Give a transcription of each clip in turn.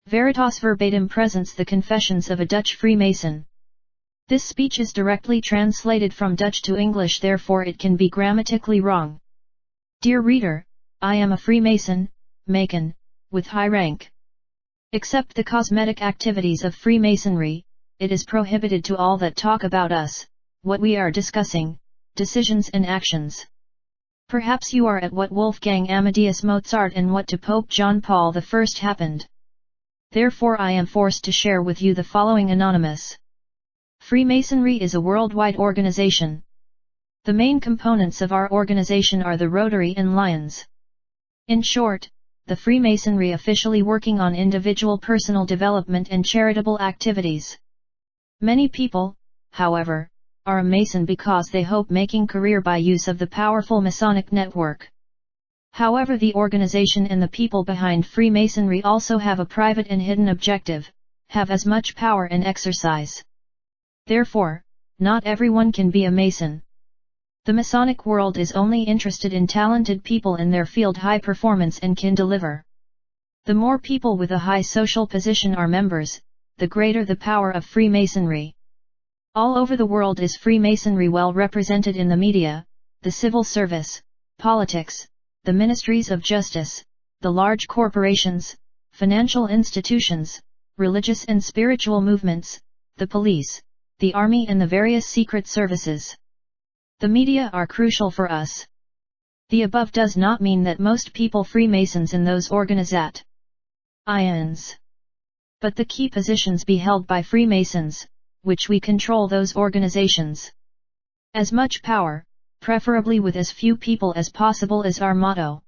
Veritas Verbatim presents the Confessions of a Dutch Freemason. This speech is directly translated from Dutch to English, therefore it can be grammatically wrong. Dear reader, I am a Freemason, Macon, with high rank. Except the cosmetic activities of Freemasonry, it is prohibited to all that talk about us, what we are discussing, decisions and actions. Perhaps you are at what Wolfgang Amadeus Mozart and what to Pope John Paul I happened. Therefore I am forced to share with you the following anonymous. Freemasonry is a worldwide organization. The main components of our organization are the Rotary and Lions. In short, the Freemasonry officially working on individual personal development and charitable activities. Many people, however, are a Mason because they hope making career by use of the powerful Masonic network. However, the organization and the people behind Freemasonry also have a private and hidden objective, have as much power and exercise. Therefore, not everyone can be a Mason. The Masonic world is only interested in talented people in their field, high performance and can deliver. The more people with a high social position are members, the greater the power of Freemasonry. All over the world is Freemasonry well represented in the media, the civil service, politics, the ministries of justice, the large corporations, financial institutions, religious and spiritual movements, the police, the army and the various secret services. The media are crucial for us. The above does not mean that most people Freemasons in those organizations. But the key positions be held by Freemasons, which we control those organizations. As much power, preferably with as few people as possible, is our motto.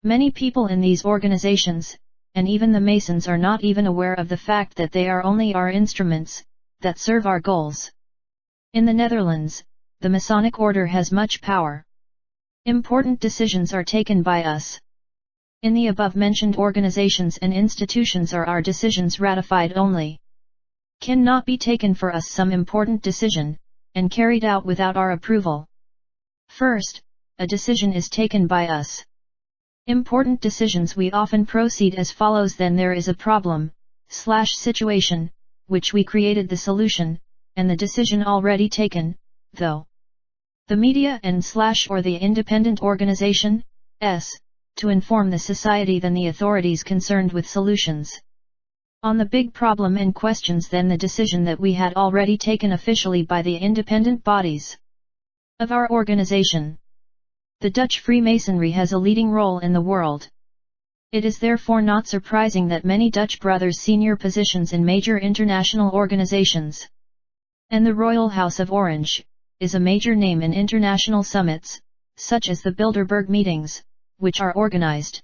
Many people in these organizations, and even the Masons, are not even aware of the fact that they are only our instruments, that serve our goals. In the Netherlands, the Masonic order has much power. Important decisions are taken by us. In the above-mentioned organizations and institutions are our decisions ratified only. Cannot be taken for us some important decision, and carried out without our approval. First, a decision is taken by us. Important decisions we often proceed as follows: then there is a problem, situation, which we created the solution, and the decision already taken, though. The media and or the independent organization, to inform the society, then the authorities concerned with solutions. On the big problem and questions, then the decision that we had already taken officially by the independent bodies of our organization. The Dutch Freemasonry has a leading role in the world. It is therefore not surprising that many Dutch brothers senior positions in major international organizations. And the Royal House of Orange is a major name in international summits, such as the Bilderberg meetings, which are organized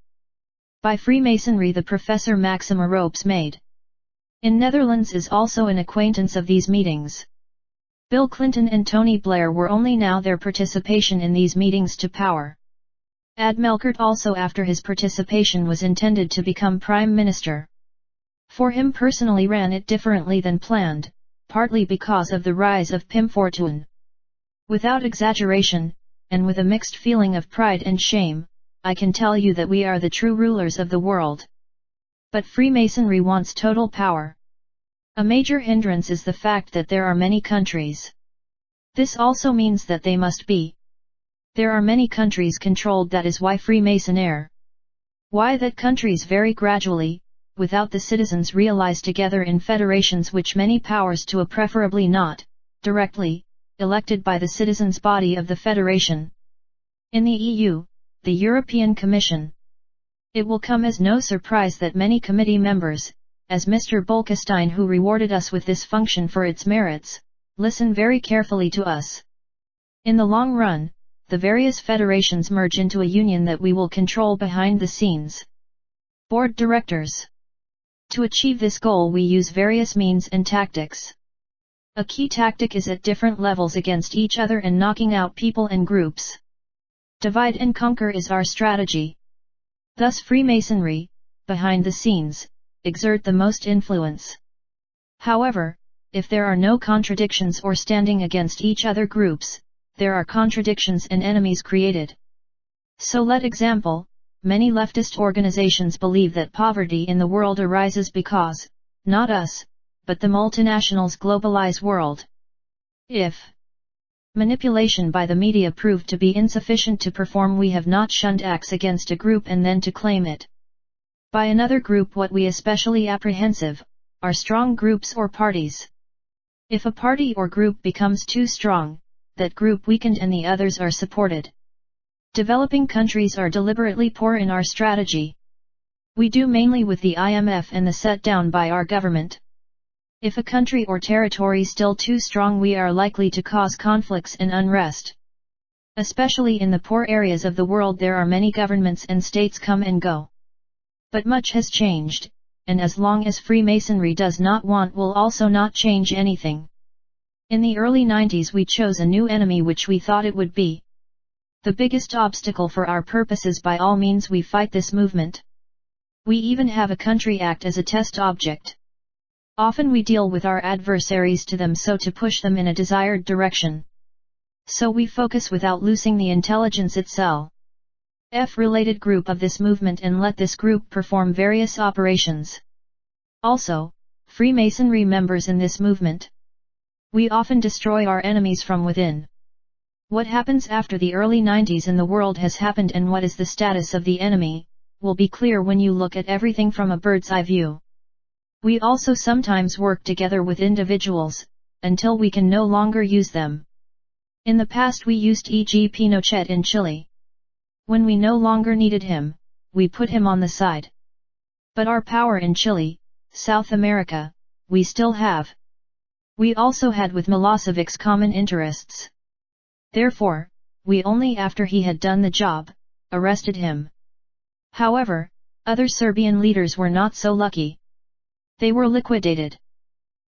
by Freemasonry. The Professor Maxima Ropes made in Netherlands is also an acquaintance of these meetings. Bill Clinton and Tony Blair were only now their participation in these meetings to power. Ad Melkert also, after his participation, was intended to become Prime Minister. For him personally ran it differently than planned, partly because of the rise of Pim Fortuyn. Without exaggeration, and with a mixed feeling of pride and shame, I can tell you that we are the true rulers of the world. But Freemasonry wants total power. A major hindrance is the fact that there are many countries. This also means that they must be. There are many countries controlled, that is why Freemasonry. Why that countries vary gradually, without the citizens realize together in federations which many powers to a preferably not, directly, elected by the citizens body of the federation. In the EU, the European Commission. It will come as no surprise that many committee members, as Mr. Bolkestein, who rewarded us with this function for its merits, listen very carefully to us. In the long run, the various federations merge into a union that we will control behind the scenes. Board Directors. To achieve this goal we use various means and tactics. A key tactic is at different levels against each other and knocking out people and groups. Divide and conquer is our strategy. Thus Freemasonry, behind the scenes, exert the most influence. However, if there are no contradictions or standing against each other groups, there are contradictions and enemies created. So let example, many leftist organizations believe that poverty in the world arises because, not us, but the multinationals globalize world. If manipulation by the media proved to be insufficient to perform, we have not shunned acts against a group and then to claim it by another group. What we especially apprehensive are strong groups or parties. If a party or group becomes too strong, that group weakened and the others are supported. Developing countries are deliberately poor in our strategy. We do mainly with the IMF and the set down by our government. If a country or territory still too strong, we are likely to cause conflicts and unrest. Especially in the poor areas of the world, there are many governments and states come and go. But much has changed, and as long as Freemasonry does not want, will also not change anything. In the early 90s we chose a new enemy which we thought it would be the biggest obstacle for our purposes. By all means we fight this movement. We even have a country act as a test object. Often we deal with our adversaries to them so to push them in a desired direction. So we focus without losing the intelligence itself. Related group of this movement and let this group perform various operations. Also, Freemasonry members in this movement. We often destroy our enemies from within. What happens after the early 90s in the world has happened, and what is the status of the enemy, will be clear when you look at everything from a bird's eye view. We also sometimes work together with individuals, until we can no longer use them. In the past we used e.g. Pinochet in Chile. When we no longer needed him, we put him on the side. But our power in Chile, South America, we still have. We also had with Milosevic's common interests. Therefore, we only after he had done the job, arrested him. However, other Serbian leaders were not so lucky. They were liquidated.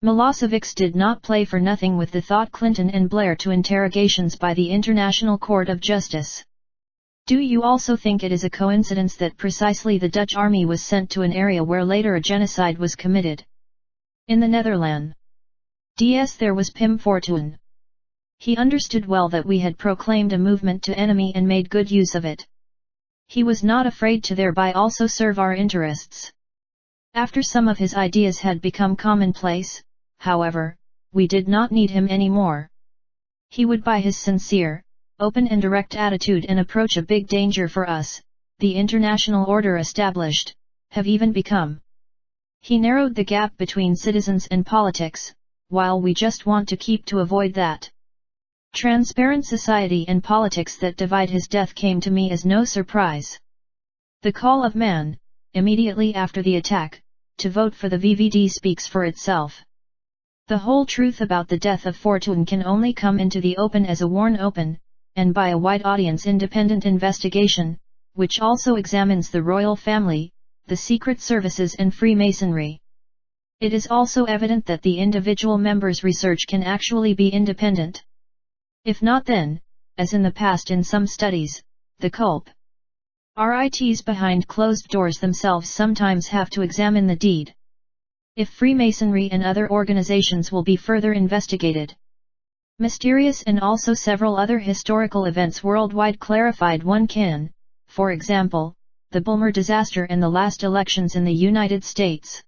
Milosevic did not play for nothing with the thought Clinton and Blair to interrogations by the International Court of Justice. Do you also think it is a coincidence that precisely the Dutch army was sent to an area where later a genocide was committed? In the Netherlands. There was Pim Fortuyn. He understood well that we had proclaimed a movement to enemy and made good use of it. He was not afraid to thereby also serve our interests. After some of his ideas had become commonplace, however, we did not need him anymore. He would by his sincere, open and direct attitude and approach a big danger for us, the international order established, have even become. He narrowed the gap between citizens and politics, while we just want to keep to avoid that transparent society and politics that divide. His death came to me as no surprise. The call of man, immediately after the attack, to vote for the VVD speaks for itself. The whole truth about the death of Fortuyn can only come into the open as a worn open, and by a wide audience independent investigation, which also examines the royal family, the secret services and Freemasonry. It is also evident that the individual members' research can actually be independent. If not, then, as in the past in some studies, the culprits behind closed doors themselves sometimes have to examine the deed. If Freemasonry and other organizations will be further investigated. Mysterious and also several other historical events worldwide clarified. One can, for example, the Bulmer disaster and the last elections in the United States.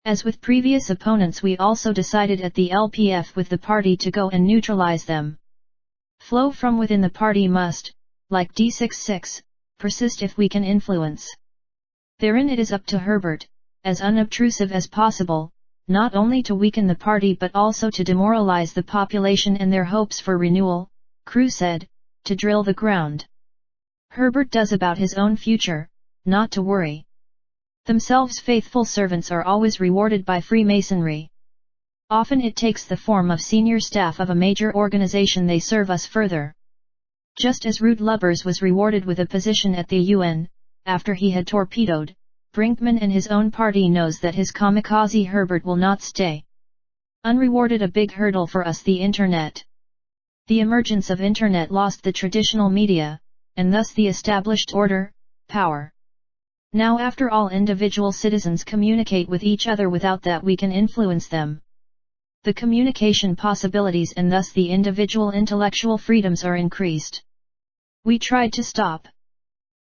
As with previous opponents, we also decided at the LPF with the party to go and neutralize them. Flow from within the party must, like D66, persist if we can influence. Therein it is up to Herbert, as unobtrusive as possible, not only to weaken the party but also to demoralize the population and their hopes for renewal, Crew said, to drill the ground. Herbert does about his own future, not to worry. Themselves faithful servants are always rewarded by Freemasonry. Often it takes the form of senior staff of a major organization. They serve us further. Just as Ruud Lubbers was rewarded with a position at the UN, after he had torpedoed Brinkman and his own party, knows that his kamikaze Herbert will not stay unrewarded. A big hurdle for us, the Internet. The emergence of Internet lost the traditional media, and thus the established order, power. Now after all, individual citizens communicate with each other. Without that we can influence them. The communication possibilities and thus the individual intellectual freedoms are increased. We tried to stop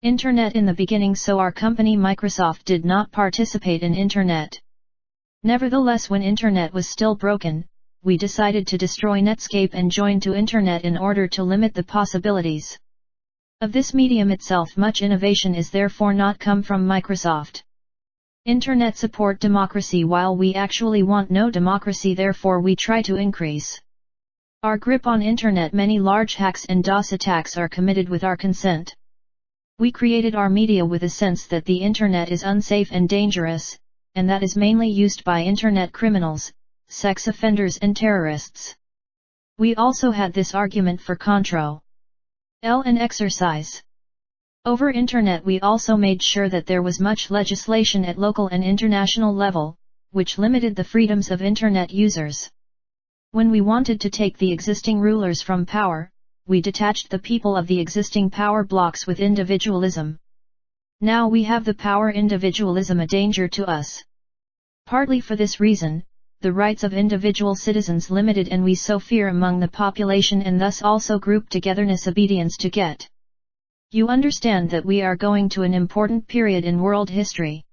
Internet in the beginning. So our company Microsoft did not participate in Internet. Nevertheless, when Internet was still broken, we decided to destroy Netscape and join to Internet in order to limit the possibilities of this medium itself. Much innovation is therefore not come from Microsoft. Internet support democracy while we actually want no democracy, therefore we try to increase our grip on Internet. Many large hacks and DOS attacks are committed with our consent. We created our media with a sense that the Internet is unsafe and dangerous, and that is mainly used by Internet criminals, sex offenders and terrorists. We also had this argument for Control L and exercise over Internet. We also made sure that there was much legislation at local and international level, which limited the freedoms of Internet users. When we wanted to take the existing rulers from power, we detached the people of the existing power blocks with individualism. Now we have the power individualism a danger to us. Partly for this reason, the rights of individual citizens limited, and we so fear among the population, and thus also group togetherness obedience to get. You understand that we are going to an important period in world history.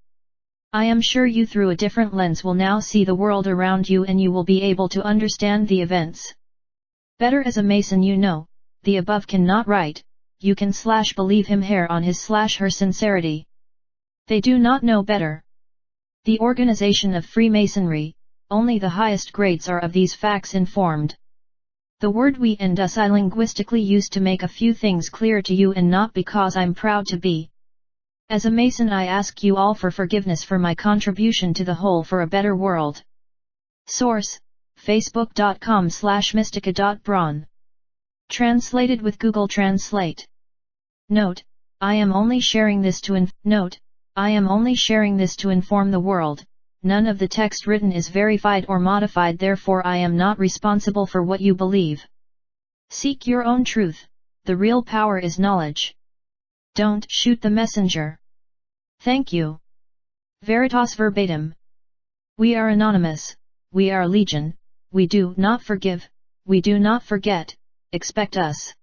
I am sure you through a different lens will now see the world around you, and you will be able to understand the events better. As a Mason, you know, the above cannot write, you can / believe him hair on his / her sincerity. They do not know better. The organization of Freemasonry, only the highest grades are of these facts informed. The word we and us I linguistically use to make a few things clear to you, and not because I'm proud to be. As a Mason, I ask you all for forgiveness for my contribution to the whole for a better world. Source: facebook.com/mystica.braun. Translated with Google Translate. Note: I am only sharing this to inform the world. None of the text written is verified or modified, therefore I am not responsible for what you believe. Seek your own truth. The real power is knowledge. Don't shoot the messenger. Thank you. Veritas Verbatim. We are anonymous. We are legion. We do not forgive. We do not forget. Expect us.